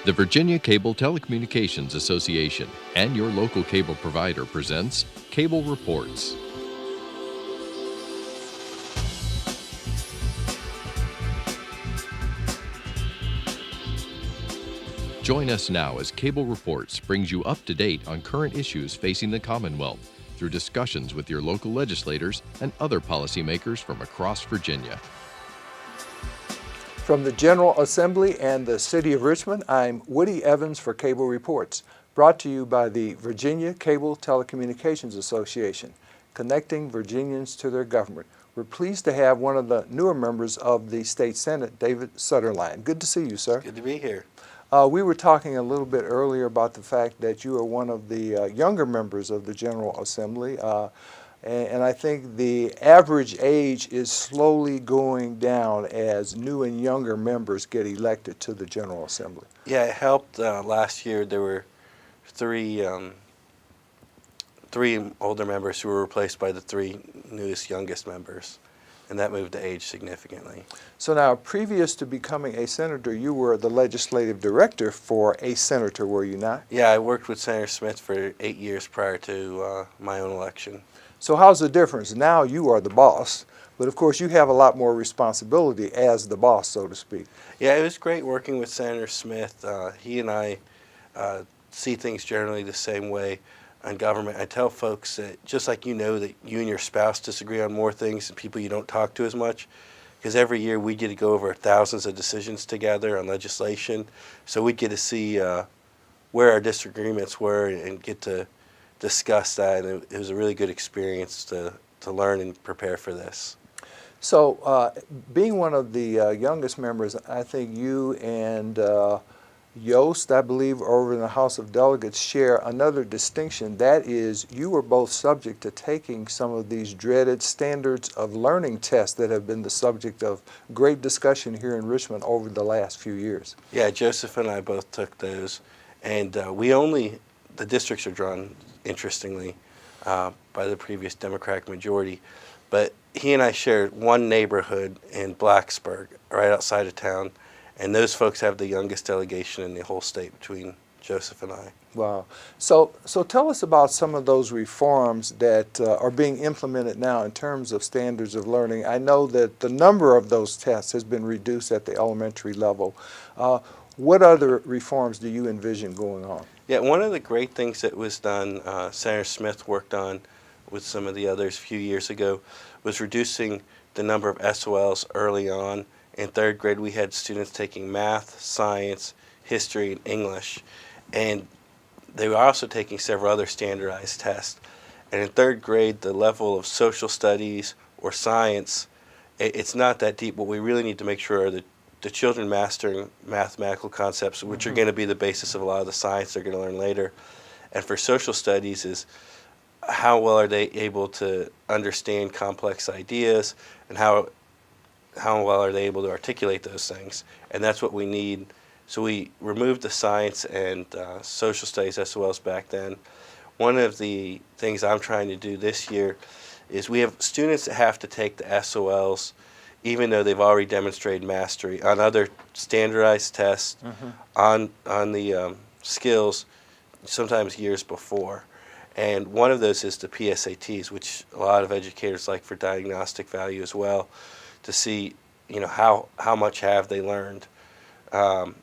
The Virginia Cable Telecommunications Association and your local cable provider presents Cable Reports. Join us now as Cable Reports brings you up to date on current issues facing the Commonwealth through discussions with your local legislators and other policymakers from across Virginia. From the General Assembly and the City of Richmond, I'm Woody Evans for Cable Reports, brought to you by the Virginia Cable Telecommunications Association, connecting Virginians to their government. We're pleased to have one of the newer members of the State Senate, David Suetterlein. Good to see you, sir. Good to be here. We were talking a little bit earlier about the fact that you are one of the younger members of the General Assembly, and I think the average age is slowly going down as new and younger members get elected to the General Assembly. Yeah, it helped. Last year there were three older members who were replaced by the three newest youngest members, and that moved the age significantly. So now, previous to becoming a senator, you were the legislative director for a senator, were you not? Yeah, I worked with Senator Smith for 8 years prior to my own election. So how's the difference? Now you are the boss, but of course you have a lot more responsibility as the boss, so to speak. Yeah, it was great working with Senator Smith. He and I see things generally the same way on government. I tell folks that just like you know that you and your spouse disagree on more things than people you don't talk to as much, because every year we get to go over thousands of decisions together on legislation, so we get to see where our disagreements were and get to discuss that, and it was a really good experience to learn and prepare for this. So being one of the youngest members, I think you and Yost, I believe, over in the House of Delegates share another distinction. That is, you were both subject to taking some of these dreaded standards of learning tests that have been the subject of great discussion here in Richmond over the last few years. Yeah, Joseph and I both took those, and the districts are drawn, interestingly, by the previous Democratic majority, but he and I shared one neighborhood in Blacksburg, right outside of town, and those folks have the youngest delegation in the whole state between Joseph and I. Wow. So tell us about some of those reforms that are being implemented now in terms of standards of learning. I know that the number of those tests has been reduced at the elementary level. What other reforms do you envision going on? Yeah, one of the great things that was done, Senator Smith worked on with some of the others a few years ago, was reducing the number of SOLs early on. In third grade, we had students taking math, science, history, and English, and they were also taking several other standardized tests. And in third grade, the level of social studies or science, it's not that deep. What we really need to make sure are the children mastering mathematical concepts, which are going to be the basis of a lot of the science they're going to learn later. And for social studies is how well are they able to understand complex ideas, and how well are they able to articulate those things. And that's what we need. So we removed the science and social studies SOLs back then. One of the things I'm trying to do this year is we have students that have to take the SOLs even though they've already demonstrated mastery on other standardized tests, on the skills, sometimes years before. And one of those is the PSATs, which a lot of educators like for diagnostic value as well, to see, how much have they learned. And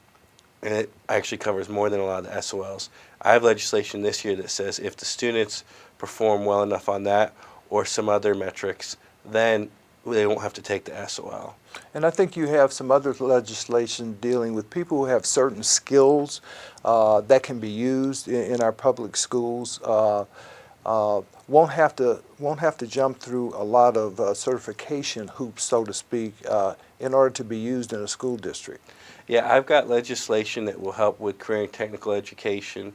it actually covers more than a lot of the SOLs. I have legislation this year that says if the students perform well enough on that or some other metrics, then they won't have to take the SOL. And I think you have some other legislation dealing with people who have certain skills that can be used in our public schools. Won't have to jump through a lot of certification hoops, so to speak, in order to be used in a school district. Yeah, I've got legislation that will help with career and technical education,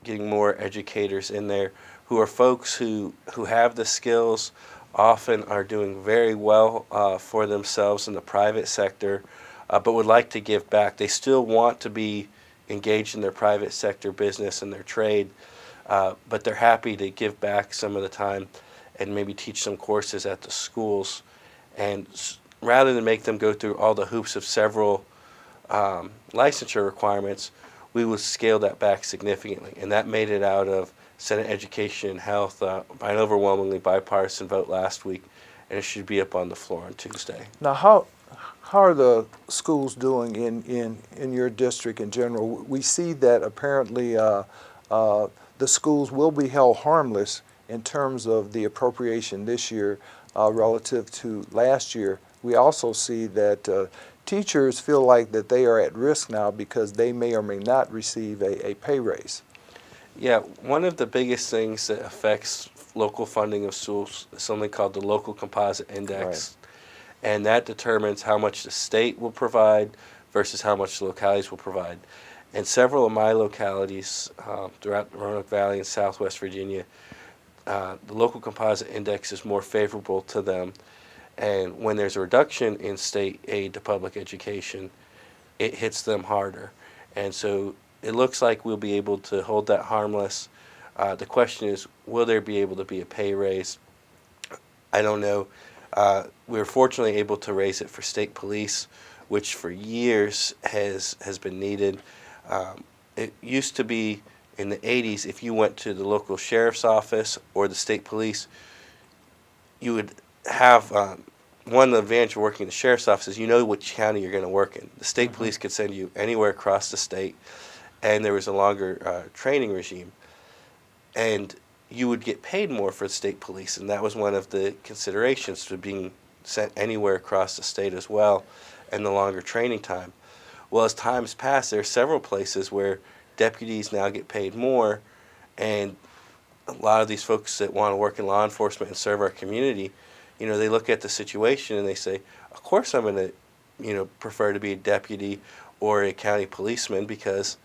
getting more educators in there who are folks who have the skills, often are doing very well for themselves in the private sector, but would like to give back. They still want to be engaged in their private sector business and their trade, but they're happy to give back some of the time and maybe teach some courses at the schools. And rather than make them go through all the hoops of several licensure requirements, we would scale that back significantly. And that made it out of Senate Education and Health by an overwhelmingly bipartisan vote last week, and it should be up on the floor on Tuesday. Now, how are the schools doing in your district in general? We see that apparently the schools will be held harmless in terms of the appropriation this year relative to last year. We also see that teachers feel like that they are at risk now because they may or may not receive a pay raise. Yeah, one of the biggest things that affects local funding of schools is something called the Local Composite Index. Right. And that determines how much the state will provide versus how much the localities will provide. And several of my localities throughout the Roanoke Valley and Southwest Virginia, the Local Composite Index is more favorable to them. And when there's a reduction in state aid to public education, it hits them harder. And so it looks like we'll be able to hold that harmless. The question is, will there be able to be a pay raise? I don't know. We were fortunately able to raise it for state police, which for years has been needed. It used to be in the 80s, if you went to the local sheriff's office or the state police, you would have one of the advantages of working in the sheriff's office is you know which county you're going to work in. The state police could send you anywhere across the state, and there was a longer training regime. And you would get paid more for the state police, and that was one of the considerations to being sent anywhere across the state as well, and the longer training time. Well, as time's passed, there are several places where deputies now get paid more, and a lot of these folks that want to work in law enforcement and serve our community, you know, they look at the situation and they say, of course I'm going to, you know, prefer to be a deputy or a county policeman because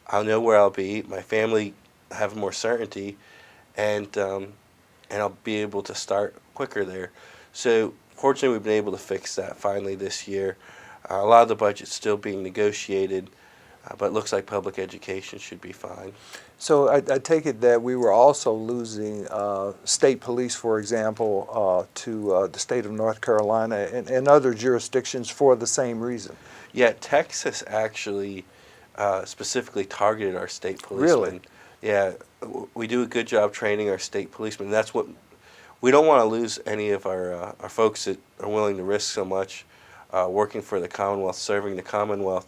I'll know where I'll be, my family have more certainty, and I'll be able to start quicker there. So fortunately we've been able to fix that finally this year. A lot of the budget's still being negotiated, but it looks like public education should be fine. So I take it that we were also losing state police, for example, to the state of North Carolina and other jurisdictions for the same reason. Yeah, Texas actually specifically targeted our state policemen. Really? Yeah, we do a good job training our state policemen. That's what we don't want to lose any of our folks that are willing to risk so much working for the Commonwealth, serving the Commonwealth,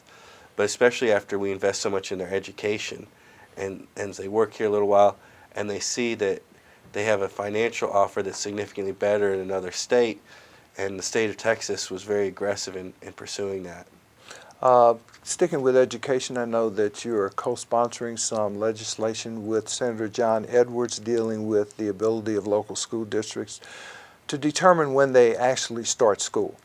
but especially after we invest so much in their education. And as they work here a little while and they see that they have a financial offer that's significantly better in another state, and the state of Texas was very aggressive in pursuing that. Sticking with education, I know that you are co-sponsoring some legislation with Senator John Edwards dealing with the ability of local school districts to determine when they actually start school.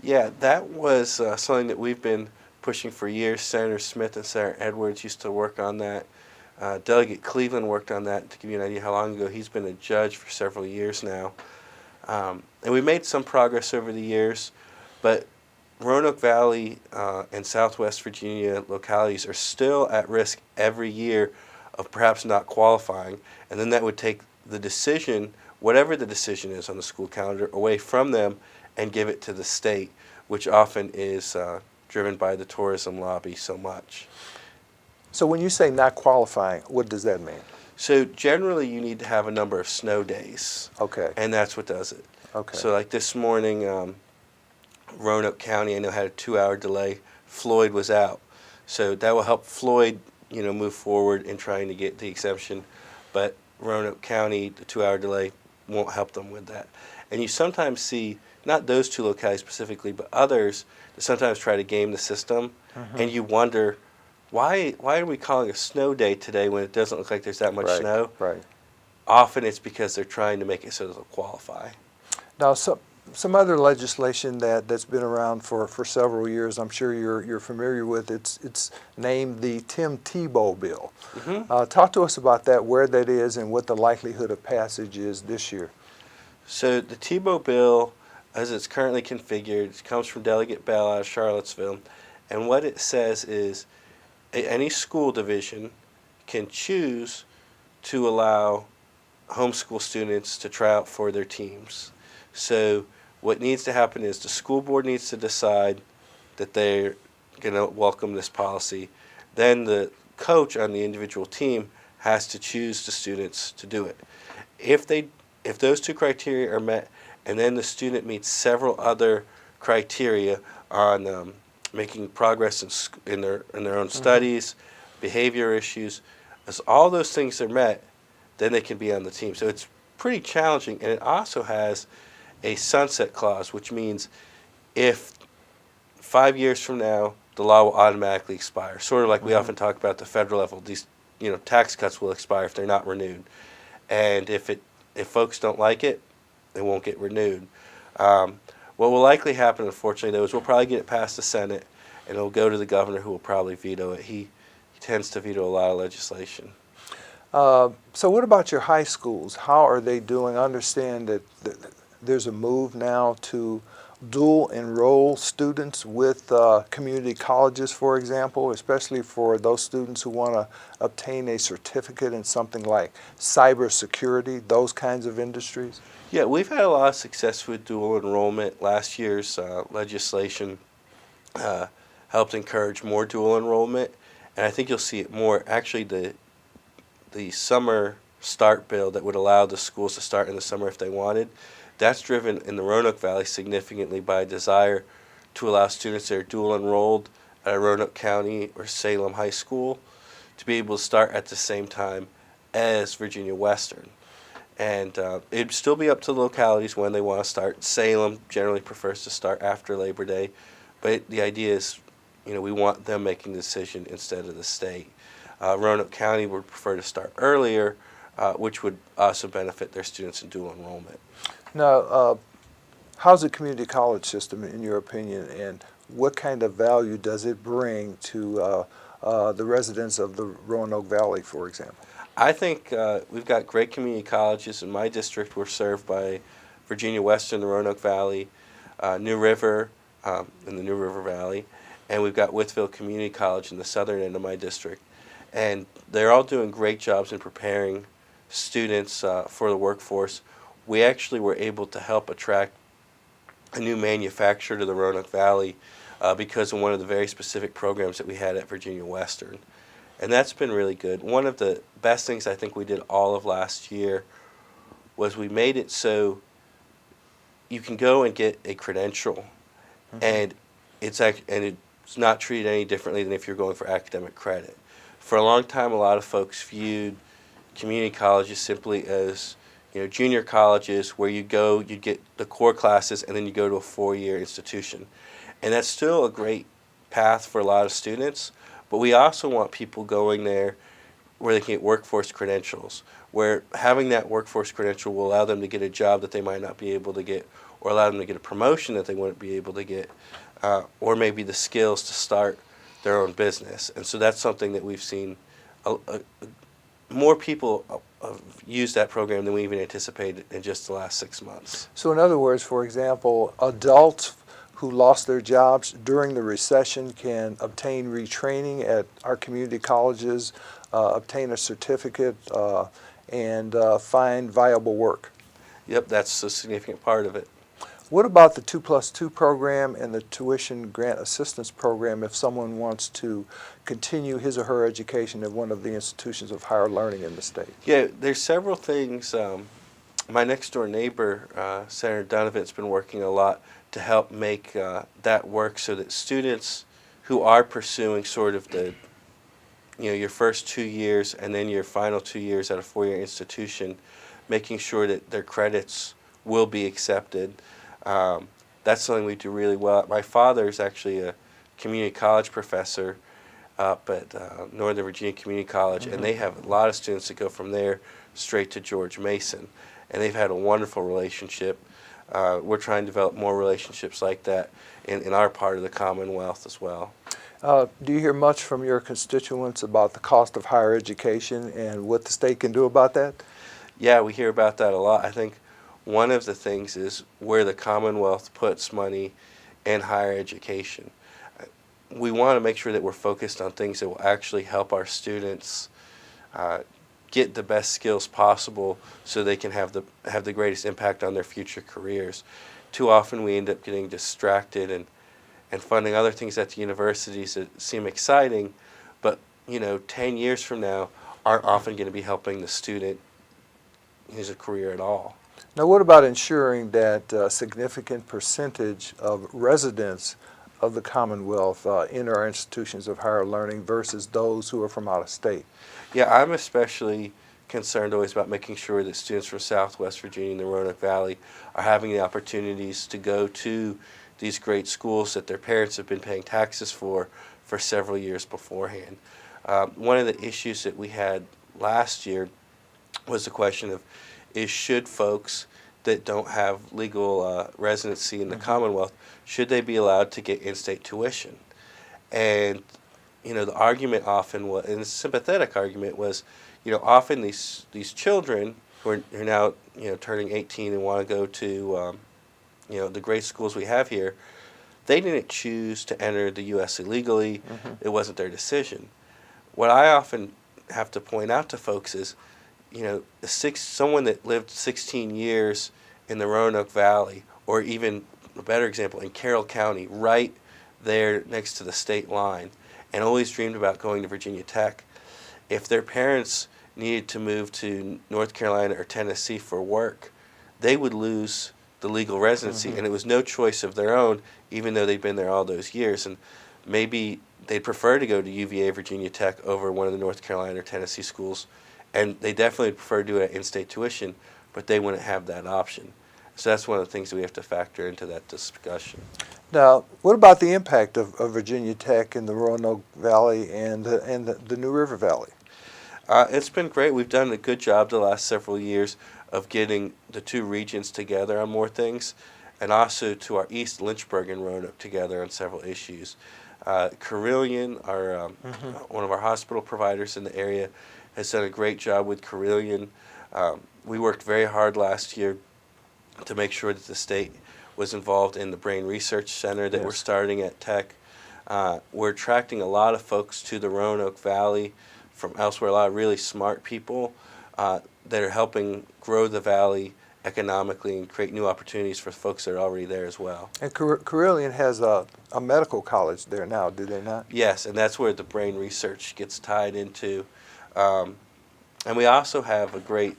Yeah, that was something that we've been pushing for years. Senator Smith and Senator Edwards used to work on that. Delegate Cleveland worked on that. To give you an idea how long ago, he's been a judge for several years now. And we made some progress over the years, but Roanoke Valley and Southwest Virginia localities are still at risk every year of perhaps not qualifying, and then that would take the decision, whatever the decision is on the school calendar, away from them and give it to the state, which often is driven by the tourism lobby so much. So when you say not qualifying, what does that mean? So generally you need to have a number of snow days. Okay. And that's what does it. Okay. So like this morning, Roanoke County, I know, had a 2-hour delay. Floyd was out. So that will help Floyd, you know, move forward in trying to get the exemption. But Roanoke County, the 2-hour delay won't help them with that. And you sometimes see, not those two localities specifically, but others that sometimes try to game the system. And you wonder, why are we calling a snow day today when it doesn't look like there's that much snow? Right. Often it's because they're trying to make it so they'll qualify. Now, some other legislation that's been around for several years, I'm sure you're familiar with. It's named the Tim Tebow bill. Talk to us about that, where that is, and what the likelihood of passage is this year. So the Tebow bill, as it's currently configured, comes from Delegate Bell out of Charlottesville, and what it says is any school division can choose to allow homeschool students to try out for their teams. So what needs to happen is the school board needs to decide that they're going to welcome this policy, then the coach on the individual team has to choose the students to do it. If those two criteria are met, and then the student meets several other criteria on making progress in their own studies, behavior issues, as all those things are met, then they can be on the team. So it's pretty challenging, and it also has a sunset clause, which means if 5 years from now the law will automatically expire, sort of like we often talk about at the federal level. These tax cuts will expire if they're not renewed, and if folks don't like it, it won't get renewed. What will likely happen, unfortunately, though, is we'll probably get it past the Senate, and it'll go to the governor, who will probably veto it. He tends to veto a lot of legislation. So what about your high schools? How are they doing? I understand that there's a move now to dual enroll students with community colleges, for example, especially for those students who want to obtain a certificate in something like cybersecurity, those kinds of industries? Yeah, we've had a lot of success with dual enrollment. Last year's legislation helped encourage more dual enrollment, and I think you'll see it more. Actually, the summer start bill that would allow the schools to start in the summer if they wanted, that's driven in the Roanoke Valley significantly by a desire to allow students that are dual enrolled at Roanoke County or Salem High School to be able to start at the same time as Virginia Western. And it'd still be up to the localities when they want to start. Salem generally prefers to start after Labor Day, but the idea is, we want them making the decision instead of the state. Roanoke County would prefer to start earlier, which would also benefit their students in dual enrollment. Now, how's the community college system, in your opinion, and what kind of value does it bring to the residents of the Roanoke Valley, for example? I think we've got great community colleges. In my district, we're served by Virginia Western, the Roanoke Valley, New River in the New River Valley, and we've got Whitfield Community College in the southern end of my district. And they're all doing great jobs in preparing students for the workforce. We actually were able to help attract a new manufacturer to the Roanoke Valley because of one of the very specific programs that we had at Virginia Western. And that's been really good. One of the best things I think we did all of last year was we made it so you can go and get a credential, and it's not treated any differently than if you're going for academic credit. For a long time, a lot of folks viewed community colleges simply as junior colleges where you get the core classes, and then you go to a 4-year institution. And that's still a great path for a lot of students, but we also want people going there where they can get workforce credentials, where having that workforce credential will allow them to get a job that they might not be able to get, or allow them to get a promotion that they wouldn't be able to get, or maybe the skills to start their own business. And so that's something that we've seen more people use that program than we even anticipated in just the last 6 months. So in other words, for example, adults who lost their jobs during the recession can obtain retraining at our community colleges, obtain a certificate, and find viable work. Yep, that's a significant part of it. What about the 2+2 program and the tuition grant assistance program if someone wants to continue his or her education at one of the institutions of higher learning in the state? Yeah, there's several things. My next door neighbor, Senator Donovan's been working a lot to help make that work so that students who are pursuing sort of the, your first 2 years and then your final 2 years at a 4-year institution, making sure that their credits will be accepted. That's something we do really well. My father is actually a community college professor up at Northern Virginia Community College, and they have a lot of students that go from there straight to George Mason, and they've had a wonderful relationship. We're trying to develop more relationships like that in our part of the Commonwealth as well. Do you hear much from your constituents about the cost of higher education and what the state can do about that? Yeah, we hear about that a lot. I think one of the things is where the Commonwealth puts money in higher education. We want to make sure that we're focused on things that will actually help our students get the best skills possible so they can have the greatest impact on their future careers. Too often we end up getting distracted and funding other things at the universities that seem exciting, but 10 years from now aren't often going to be helping the student his career at all. Now, what about ensuring that a significant percentage of residents of the Commonwealth in our institutions of higher learning versus those who are from out of state? Yeah, I'm especially concerned always about making sure that students from Southwest Virginia and the Roanoke Valley are having the opportunities to go to these great schools that their parents have been paying taxes for several years beforehand. One of the issues that we had last year was the question of should folks that don't have legal residency in the Commonwealth, should they be allowed to get in-state tuition? And the argument often was, and the sympathetic argument was, often these children who are now turning 18 and want to go to the great schools we have here, they didn't choose to enter the U.S. illegally. It wasn't their decision. What I often have to point out to folks is, someone that lived 16 years in the Roanoke Valley, or even a better example, in Carroll County, right there next to the state line, and always dreamed about going to Virginia Tech, if their parents needed to move to North Carolina or Tennessee for work, they would lose the legal residency, and it was no choice of their own, even though they'd been there all those years. And maybe they'd prefer to go to UVA, Virginia Tech over one of the North Carolina or Tennessee schools, and they definitely prefer to do it at in-state tuition, but they wouldn't have that option. So that's one of the things that we have to factor into that discussion. Now, what about the impact of Virginia Tech in the Roanoke Valley and the New River Valley? It's been great. We've done a good job the last several years of getting the two regions together on more things, and also to our east, Lynchburg and Roanoke, together on several issues. Carilion, one of our hospital providers in the area, has done a great job with Carilion. We worked very hard last year to make sure that the state was involved in the Brain Research Center that we're starting at Tech. We're attracting a lot of folks to the Roanoke Valley from elsewhere, a lot of really smart people that are helping grow the valley economically and create new opportunities for folks that are already there as well. And Carilion has a medical college there now, do they not? Yes, and that's where the brain research gets tied into. And we also have a great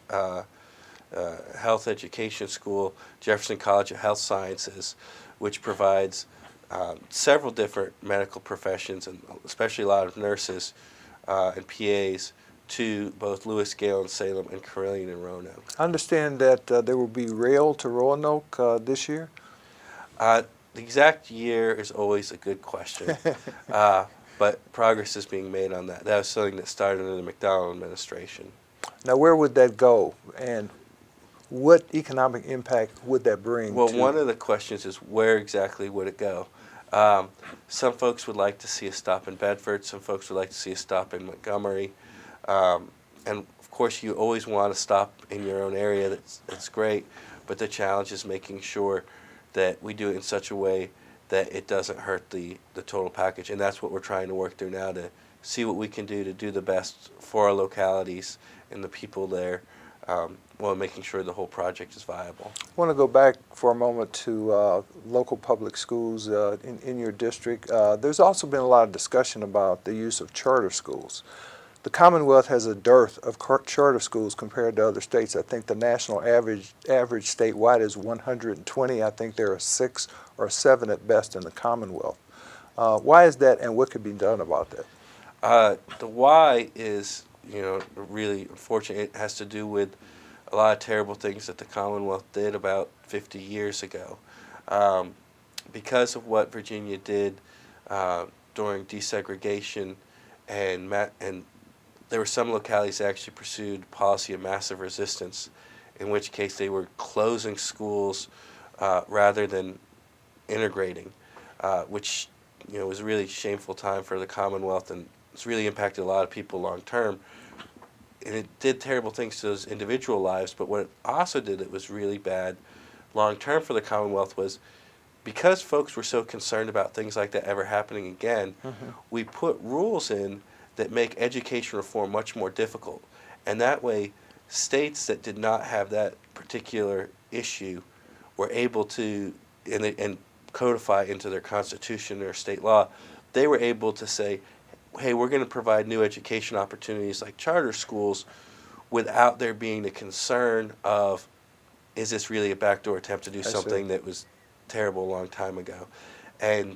health education school, Jefferson College of Health Sciences, which provides several different medical professions, and especially a lot of nurses and PAs, to both Lewis, Gale, and Salem, and Carilion and Roanoke. I understand that there will be rail to Roanoke this year? The exact year is always a good question, but progress is being made on that. That was something that started in the McDonald administration. Now, where would that go, and what economic impact would that bring? Well, one of the questions is where exactly would it go? Some folks would like to see a stop in Bedford. Some folks would like to see a stop in Montgomery. And of course, you always want to stop in your own area. That's great, but the challenge is making sure that we do it in such a way that it doesn't hurt the total package. And that's what we're trying to work through now, to see what we can do to do the best for our localities and the people there, while making sure the whole project is viable. I want to go back for a moment to local public schools in your district. There's also been a lot of discussion about the use of charter schools. The Commonwealth has a dearth of charter schools compared to other states. I think the national average statewide is 120. I think there are 6 or 7 at best in the Commonwealth. Why is that, and what could be done about that? The why is, really unfortunate. It has to do with a lot of terrible things that the Commonwealth did about 50 years ago. Because of what Virginia did during desegregation, and there were some localities that actually pursued policy of massive resistance, in which case they were closing schools rather than integrating, which was a really shameful time for the Commonwealth, and it's really impacted a lot of people long term. And it did terrible things to those individual lives, but what it also did that was really bad long term for the Commonwealth was, because folks were so concerned about things like that ever happening again, we put rules in that make education reform much more difficult. And that way, states that did not have that particular issue were able to, and codify into their constitution or state law, they were able to say, hey, we're going to provide new education opportunities like charter schools without there being the concern of, is this really a backdoor attempt to do something that was terrible a long time ago? And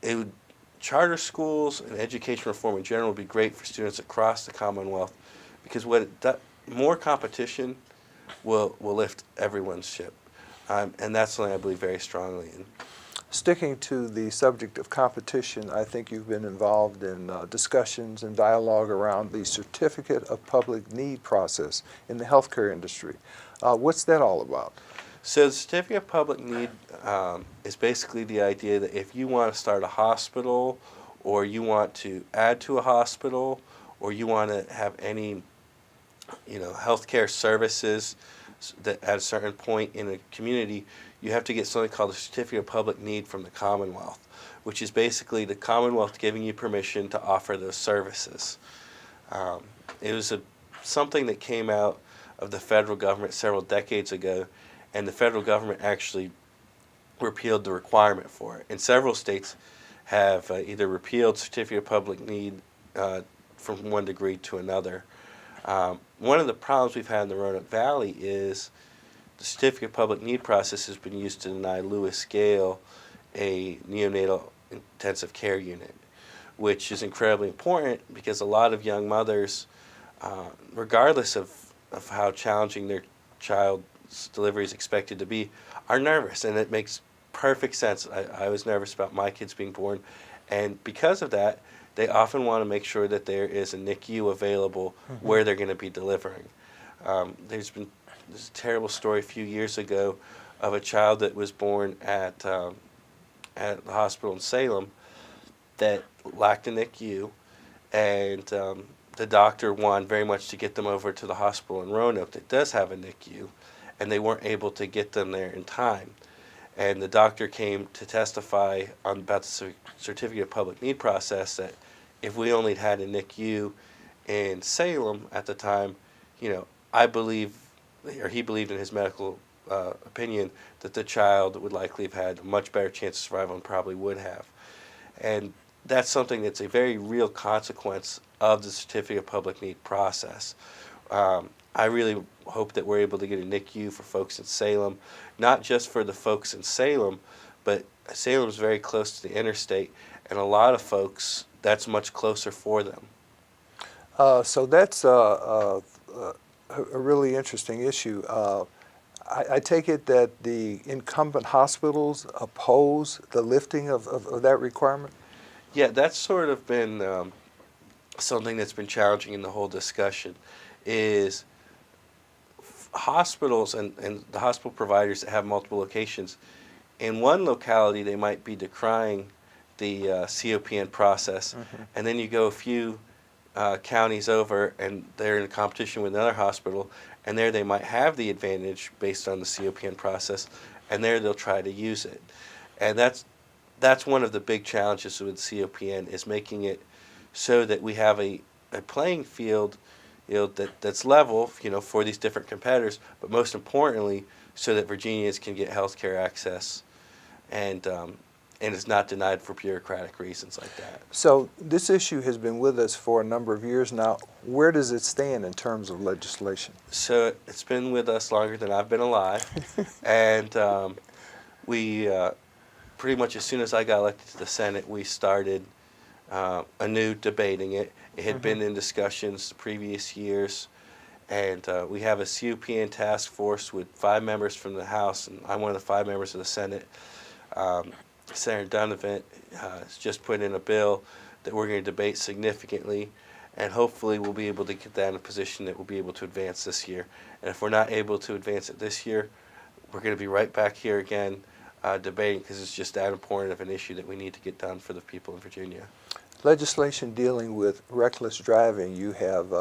it would, charter schools and education reform in general would be great for students across the Commonwealth, because more competition will lift everyone's ship. And that's something I believe very strongly in. Sticking to the subject of competition, I think you've been involved in discussions and dialogue around the Certificate of Public Need process in the healthcare industry. What's that all about? So the Certificate of Public Need is basically the idea that if you want to start a hospital, or you want to add to a hospital, or you want to have any, healthcare services that at a certain point in a community, you have to get something called the Certificate of Public Need from the Commonwealth, which is basically the Commonwealth giving you permission to offer those services. It was something that came out of the federal government several decades ago, and the federal government actually repealed the requirement for it. And several states have either repealed Certificate of Public Need from one degree to another. One of the problems we've had in the Roanoke Valley is the Certificate of Public Need process has been used to deny Lewis Gale a neonatal intensive care unit, which is incredibly important because a lot of young mothers, regardless of how challenging their child's delivery is expected to be, are nervous, and it makes perfect sense. I was nervous about my kids being born, and because of that, they often want to make sure that there is a NICU available where they're going to be delivering. There's a terrible story a few years ago of a child that was born at the hospital in Salem that lacked a NICU, and the doctor wanted very much to get them over to the hospital in Roanoke that does have a NICU, and they weren't able to get them there in time. And the doctor came to testify about the Certificate of Public Need process that if we only had a NICU in Salem at the time, I believe, or he believed in his medical opinion, that the child would likely have had a much better chance of survival and probably would have. And that's something that's a very real consequence of the Certificate of Public Need process. I really hope that we're able to get a NICU for folks in Salem, not just for the folks in Salem, but Salem is very close to the interstate, and a lot of folks, that's much closer for them. So that's a really interesting issue. I take it that the incumbent hospitals oppose the lifting of that requirement? Yeah, that's sort of been something that's been challenging in the whole discussion, is hospitals and the hospital providers that have multiple locations, in one locality they might be decrying the COPN process, and then you go a few counties over and they're in competition with another hospital, and there they might have the advantage based on the COPN process, and there they'll try to use it. And that's one of the big challenges with COPN, is making it so that we have a playing field that's level, for these different competitors, but most importantly, so that Virginians can get health care access and it's not denied for bureaucratic reasons like that. So this issue has been with us for a number of years now. Where does it stand in terms of legislation? So it's been with us longer than I've been alive, and we pretty much as soon as I got elected to the Senate, we started anew debating it. It had been in discussions the previous years, and we have a COPN task force with 5 members from the House, and I'm one of the 5 members of the Senate. Senator Donovan has just put in a bill that we're going to debate significantly, and hopefully we'll be able to get that in a position that we'll be able to advance this year. And if we're not able to advance it this year, we're going to be right back here again debating, because it's just that important of an issue that we need to get done for the people in Virginia. Legislation dealing with reckless driving you have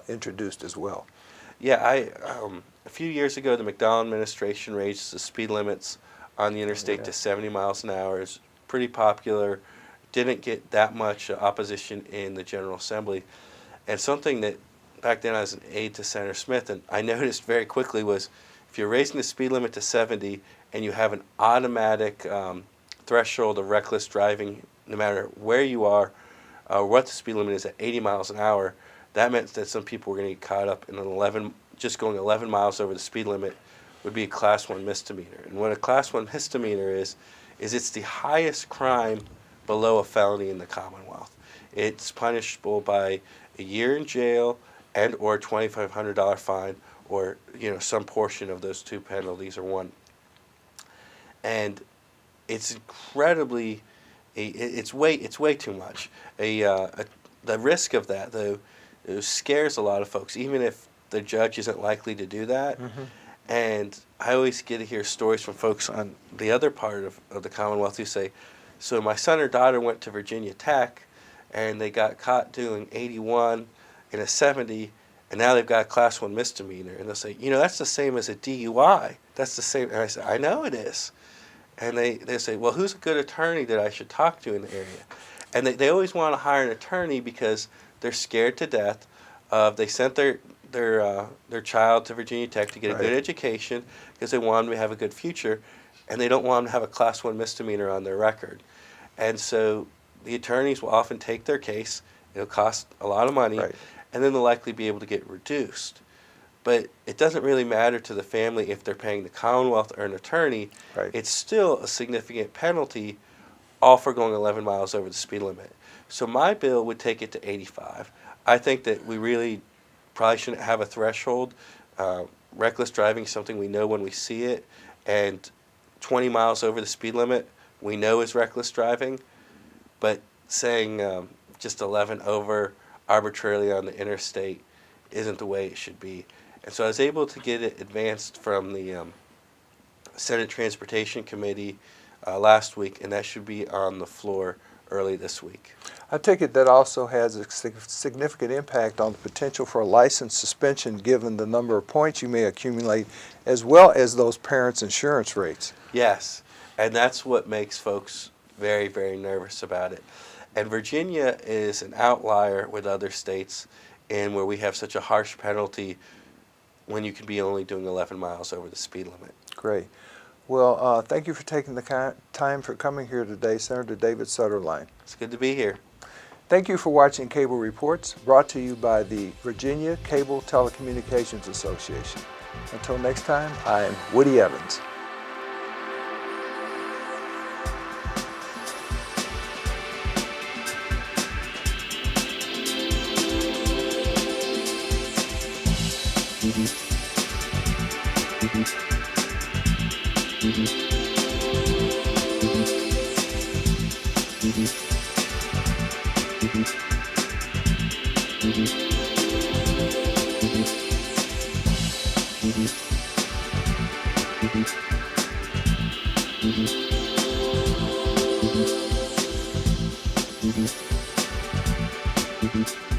introduced as well. Yeah, a few years ago, the McDonnell administration raised the speed limits on the interstate to 70 miles an hour. It's pretty popular. Didn't get that much opposition in the General Assembly. And something that back then I was an aide to Senator Smith, and I noticed very quickly was, if you're raising the speed limit to 70 and you have an automatic threshold of reckless driving, no matter where you are, what the speed limit is at 80 miles an hour, that meant that some people were going to get caught up in just going 11 miles over the speed limit would be a Class 1 misdemeanor. And what a Class 1 misdemeanor is it's the highest crime below a felony in the Commonwealth. It's punishable by a year in jail and or $2,500 fine, or some portion of those two penalties or one. And it's incredibly, it's way too much. The risk of that, though, it scares a lot of folks, even if the judge isn't likely to do that. Mm-hmm. And I always get to hear stories from folks on the other part of the Commonwealth who say, so my son or daughter went to Virginia Tech and they got caught doing 81 in a 70, and now they've got a Class 1 misdemeanor. And they'll say, that's the same as a DUI. That's the same. And I say, I know it is. And they say, well, who's a good attorney that I should talk to in the area? And they always want to hire an attorney because they're scared to death of, they sent their child to Virginia Tech to get a good education because they want them to have a good future, and they don't want them to have a Class 1 misdemeanor on their record. And so the attorneys will often take their case. It'll cost a lot of money, and then they'll likely be able to get reduced. But it doesn't really matter to the family if they're paying the Commonwealth or an attorney. It's still a significant penalty, all for going 11 miles over the speed limit. So my bill would take it to 85. I think that we really probably shouldn't have a threshold. Reckless driving is something we know when we see it, and 20 miles over the speed limit we know is reckless driving. But saying just 11 over arbitrarily on the interstate isn't the way it should be. And so I was able to get it advanced from the Senate Transportation Committee last week, and that should be on the floor early this week. I take it that also has a significant impact on the potential for a license suspension given the number of points you may accumulate, as well as those parents' insurance rates. Yes, and that's what makes folks very, very nervous about it. And Virginia is an outlier with other states in where we have such a harsh penalty when you can be only doing 11 miles over the speed limit. Great. Well, thank you for taking the time for coming here today, Senator David Suetterlein. It's good to be here. Thank you for watching Cable Reports, brought to you by the Virginia Cable Telecommunications Association. Until next time, I am Woody Evans. Mm-hmm.